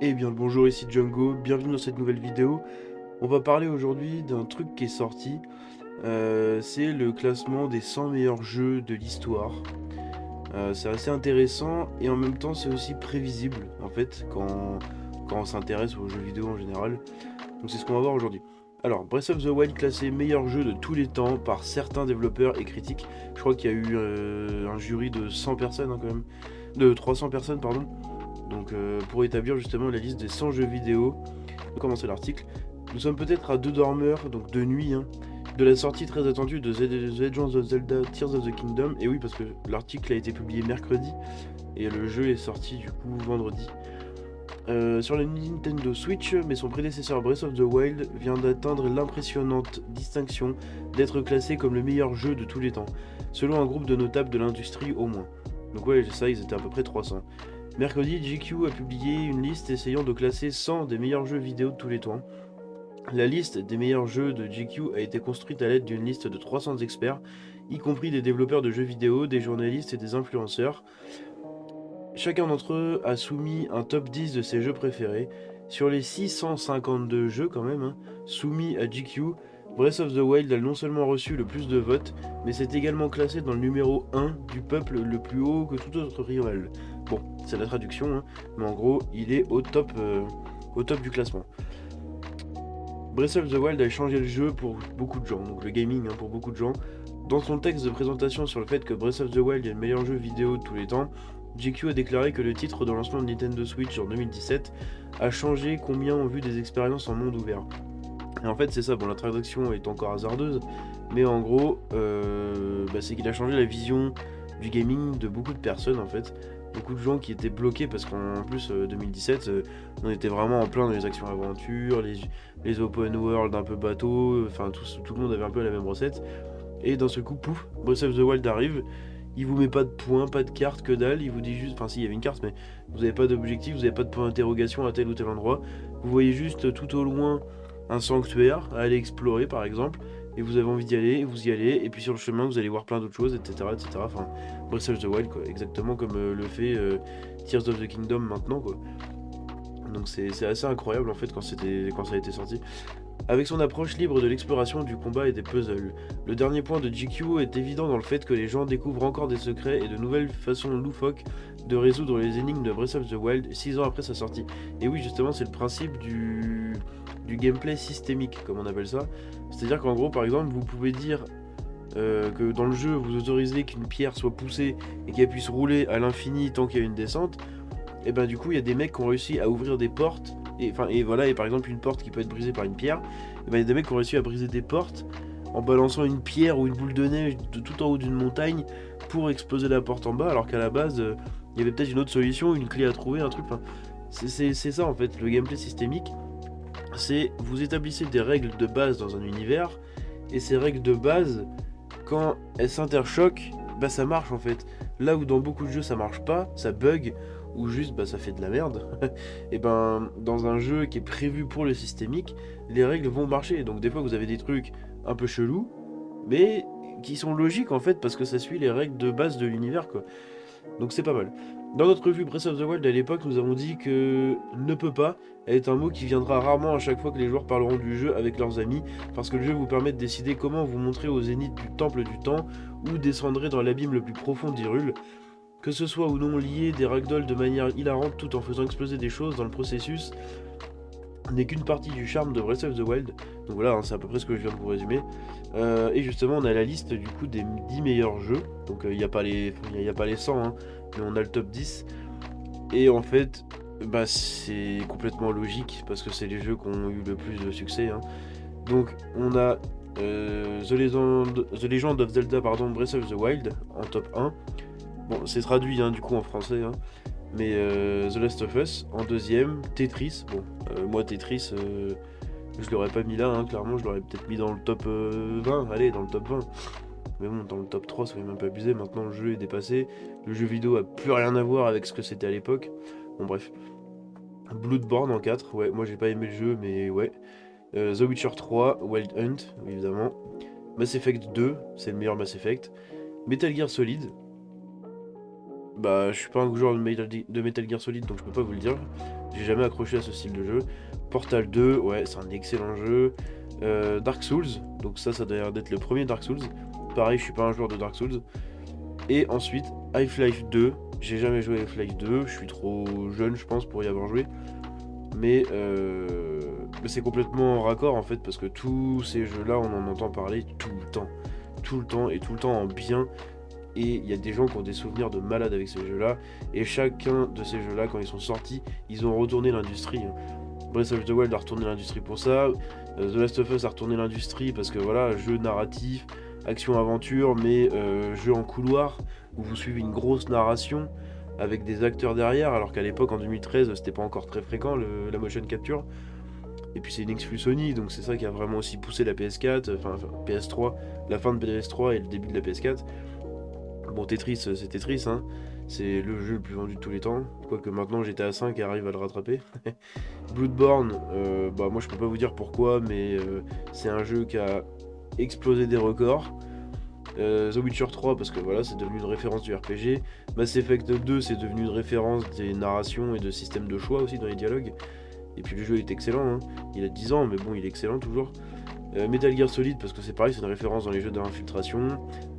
Eh bien le bonjour, ici Django, bienvenue dans cette nouvelle vidéo. On va parler aujourd'hui d'un truc qui est sorti, c'est le classement des 100 meilleurs jeux de l'histoire. C'est assez intéressant et en même temps c'est aussi prévisible en fait quand on s'intéresse aux jeux vidéo en général. Donc c'est ce qu'on va voir aujourd'hui. Alors, Breath of the Wild classé meilleur jeu de tous les temps par certains développeurs et critiques. Je crois qu'il y a eu un jury de 100 personnes hein, quand même, de 300 personnes pardon. Donc pour établir justement la liste des 100 jeux vidéo, on va commencer l'article. Nous sommes peut-être à deux dormeurs, donc de nuit, hein, de la sortie très attendue de The Legend of Zelda Tears of the Kingdom. Et oui, parce que l'article a été publié mercredi et le jeu est sorti du coup vendredi. Sur la Nintendo Switch, mais son prédécesseur Breath of the Wild vient d'atteindre l'impressionnante distinction d'être classé comme le meilleur jeu de tous les temps, selon un groupe de notables de l'industrie au moins. Donc ouais, ça, ils étaient à peu près 300. Mercredi, GQ a publié une liste essayant de classer 100 des meilleurs jeux vidéo de tous les temps. La liste des meilleurs jeux de GQ a été construite à l'aide d'une liste de 300 experts, y compris des développeurs de jeux vidéo, des journalistes et des influenceurs. Chacun d'entre eux a soumis un top 10 de ses jeux préférés. Sur les 652 jeux quand même, hein, soumis à GQ, Breath of the Wild a non seulement reçu le plus de votes, mais s'est également classé dans le numéro 1 du peuple le plus haut que tout autre rival. Bon, c'est la traduction, hein, mais en gros, il est au top du classement. Breath of the Wild a changé le jeu pour beaucoup de gens, donc le gaming hein, pour beaucoup de gens. Dans son texte de présentation sur le fait que Breath of the Wild est le meilleur jeu vidéo de tous les temps, GQ a déclaré que le titre de lancement de Nintendo Switch en 2017 a changé combien ont vu des expériences en monde ouvert. Et en fait c'est ça, bon la traduction est encore hasardeuse, mais en gros c'est qu'il a changé la vision du gaming de beaucoup de personnes en fait. Beaucoup de gens qui étaient bloqués parce qu'en plus 2017 on était vraiment en plein dans les actions aventures, les open world un peu bateau, enfin tout le monde avait un peu la même recette. Et d'un seul coup, pouf, Breath of the Wild arrive, il vous met pas de points, pas de carte, que dalle, il vous dit juste, enfin si il y avait une carte mais vous avez pas d'objectif, vous avez pas de point d'interrogation à tel ou tel endroit, vous voyez juste tout au loin un sanctuaire à aller explorer par exemple, et vous avez envie d'y aller, vous y allez, et puis sur le chemin vous allez voir plein d'autres choses, etc. etc. Enfin, Breath of the Wild quoi, exactement comme le fait Tears of the Kingdom maintenant quoi. Donc c'est assez incroyable en fait quand ça a été sorti. Avec son approche libre de l'exploration, du combat et des puzzles, le dernier point de GQ est évident dans le fait que les gens découvrent encore des secrets et de nouvelles façons loufoques de résoudre les énigmes de Breath of the Wild 6 ans après sa sortie. Et oui, justement, c'est le principe du gameplay systémique, comme on appelle ça. C'est-à-dire qu'en gros, par exemple, vous pouvez dire que dans le jeu, vous autorisez qu'une pierre soit poussée et qu'elle puisse rouler à l'infini tant qu'il y a une descente. Et ben du coup, il y a des mecs qui ont réussi à ouvrir des portes et voilà, et par exemple une porte qui peut être brisée par une pierre, et ben il y a des mecs qui ont réussi à briser des portes en balançant une pierre ou une boule de neige de tout en haut d'une montagne pour exploser la porte en bas, alors qu'à la base il y avait peut-être une autre solution, une clé à trouver, un truc. Enfin, c'est ça en fait, le gameplay systémique, c'est vous établissez des règles de base dans un univers, et ces règles de base, quand elles s'interchoquent, bah ça marche en fait. Là où dans beaucoup de jeux ça marche pas, ça bug, ou juste bah ça fait de la merde, et ben dans un jeu qui est prévu pour le systémique, les règles vont marcher. Donc des fois vous avez des trucs un peu chelous, mais qui sont logiques en fait parce que ça suit les règles de base de l'univers quoi. Donc c'est pas mal. Dans notre revue Breath of the Wild à l'époque, nous avons dit que ne peut pas est un mot qui viendra rarement à chaque fois que les joueurs parleront du jeu avec leurs amis, parce que le jeu vous permet de décider comment vous montrer au zénith du temple du temps ou descendrez dans l'abîme le plus profond d'Hyrule. Que ce soit ou non lié des ragdolls de manière hilarante tout en faisant exploser des choses dans le processus, n'est qu'une partie du charme de Breath of the Wild. Donc voilà, hein, c'est à peu près ce que je viens de vous résumer. Et justement, on a la liste du coup des 10 meilleurs jeux. Donc il n'y a, pas les 100, hein, mais on a le top 10. Et en fait, bah, c'est complètement logique parce que c'est les jeux qui ont eu le plus de succès. Hein. Donc on a The Legend of Zelda, pardon, Breath of the Wild en top 1. Bon, c'est traduit hein, du coup en français. Hein. Mais The Last of Us en deuxième, Tetris. Bon, moi Tetris, je l'aurais pas mis là, hein, clairement, je l'aurais peut-être mis dans le top 20, allez, dans le top 20. Mais bon, dans le top 3, ça fait même pas abuser, maintenant le jeu est dépassé. Le jeu vidéo a plus rien à voir avec ce que c'était à l'époque. Bon, bref. Bloodborne en 4, ouais, moi j'ai pas aimé le jeu, mais ouais. The Witcher 3, Wild Hunt, évidemment. Mass Effect 2, c'est le meilleur Mass Effect. Metal Gear Solid, bah, je suis pas un joueur de Metal Gear Solid, donc je peux pas vous le dire. j'ai jamais accroché à ce style de jeu. Portal 2, ouais, c'est un excellent jeu. Dark Souls, donc ça doit l'air d'être le premier Dark Souls. Pareil, je suis pas un joueur de Dark Souls. Et ensuite, Half-Life 2. J'ai jamais joué à Half-Life 2, je suis trop jeune, je pense, pour y avoir joué. Mais c'est complètement en raccord en fait, parce que tous ces jeux-là, on en entend parler tout le temps. Tout le temps, et tout le temps en bien. Et il y a des gens qui ont des souvenirs de malades avec ces jeux-là. Et chacun de ces jeux-là, quand ils sont sortis, ils ont retourné l'industrie. Breath of the Wild a retourné l'industrie pour ça. The Last of Us a retourné l'industrie parce que voilà, jeu narratif, action-aventure, mais jeu en couloir, où vous suivez une grosse narration avec des acteurs derrière, alors qu'à l'époque, en 2013, c'était pas encore très fréquent la motion capture. Et puis c'est une exclu Sony, donc c'est ça qui a vraiment aussi poussé la PS4, enfin PS3, la fin de PS3 et le début de la PS4. Bon, Tetris, c'est Tetris, hein. C'est le jeu le plus vendu de tous les temps. Quoique maintenant GTA 5 arrive à le rattraper. Bloodborne, bah moi je peux pas vous dire pourquoi, mais c'est un jeu qui a explosé des records. The Witcher 3 parce que voilà, c'est devenu une référence du RPG. Mass Effect 2, c'est devenu une référence des narrations et de systèmes de choix aussi dans les dialogues. Et puis le jeu est excellent, hein. Il a 10 ans, mais bon, il est excellent toujours. Metal Gear Solid parce que c'est pareil, c'est une référence dans les jeux d'infiltration.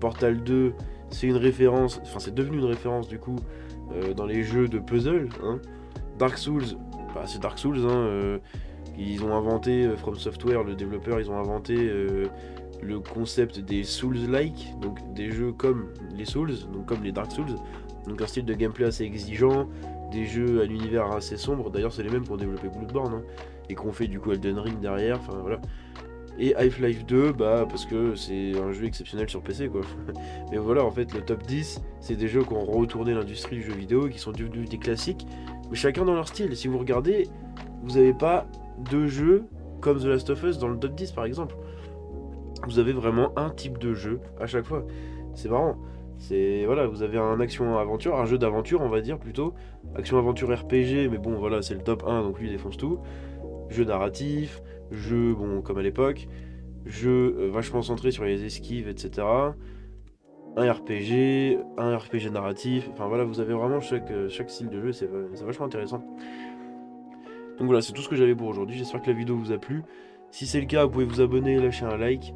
Portal 2, c'est une référence, enfin c'est devenu une référence du coup dans les jeux de puzzle, hein. Dark Souls, bah, c'est Dark Souls, hein. Ils ont inventé, From Software, le développeur, ils ont inventé le concept des Souls-like, donc des jeux comme les Souls, donc comme les Dark Souls, donc un style de gameplay assez exigeant, des jeux à l'univers assez sombre. D'ailleurs, c'est les mêmes qui ont développé Bloodborne, hein, et qui ont fait du coup Elden Ring derrière, enfin voilà. Et Half-Life 2, bah parce que c'est un jeu exceptionnel sur PC quoi. Mais voilà, en fait, le top 10, c'est des jeux qui ont retourné l'industrie du jeu vidéo, qui sont devenus des classiques, mais chacun dans leur style. Si vous regardez, vous n'avez pas deux jeux comme The Last of Us dans le top 10 par exemple. Vous avez vraiment un type de jeu à chaque fois. C'est marrant. C'est voilà, vous avez un action-aventure, un jeu d'aventure, on va dire plutôt. Action-aventure RPG, mais bon voilà, c'est le top 1, donc lui il défonce tout. Jeu narratif, jeu bon comme à l'époque, jeu vachement centré sur les esquives, etc. Un RPG narratif, enfin voilà, vous avez vraiment chaque style de jeu, c'est vachement intéressant. Donc voilà, c'est tout ce que j'avais pour aujourd'hui, j'espère que la vidéo vous a plu. Si c'est le cas, vous pouvez vous abonner et lâcher un like.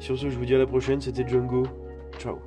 Sur ce, je vous dis à la prochaine, c'était Django. Ciao.